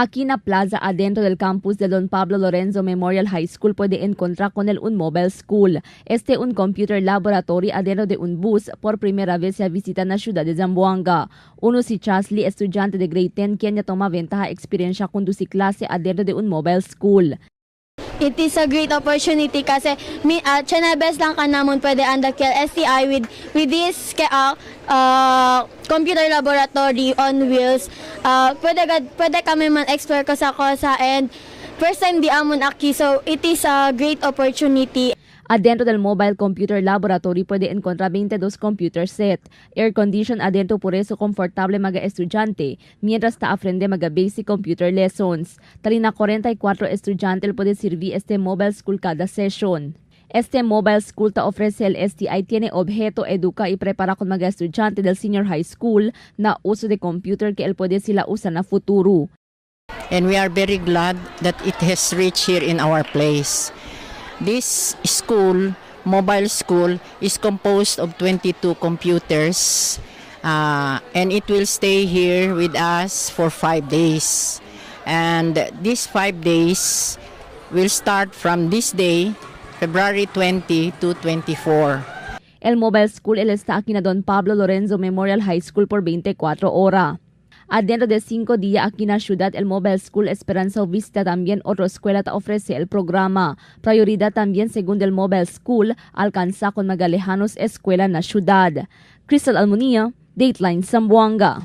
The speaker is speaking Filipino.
Aquí na plaza adentro del campus de Don Pablo Lorenzo Memorial High School puede encontrar con un mobile school. Un computer laboratory adentro de un bus por primera vez se visita na ciudad de Zamboanga. Uno si Chasley, estudiante de grade 10, quien ya toma ventaja experiencia conducir clase adentro de un mobile school. It is a great opportunity kasi chinabes lang ka naman pwede andakil STI with this computer laboratory on wheels. Pwede kami man explore ko sa kosa and first time di amon aki, so it is a great opportunity. Adentro del mobile computer laboratory puede encontrar 22 computer set. Air condition adentro por eso confortable mga estudyante, mientras aprende mga basic computer lessons. Talina 44 estudyante puede servir mobile school cada session. Mobile school ta ofrece el STI tiene objeto educa y prepara con mga estudyante del senior high school na uso de computer que el puede sila usa na futuro. And we are very glad that it has reached here in our place. This school, mobile school, is composed of 22 computers and it will stay here with us for 5 days. And these 5 days will start from this day, February 20 to 24. El mobile school está aquí na Don Pablo Lorenzo Memorial High School por 24 horas. Adentro de 5 días aquí na ciudad, el Mobile School Esperanza Vista también otra escuela te ofrece el programa. Prioridad también según el Mobile School, alcanza con mga lejanos escuela na ciudad. Crystal Almonía, Dateline Zamboanga.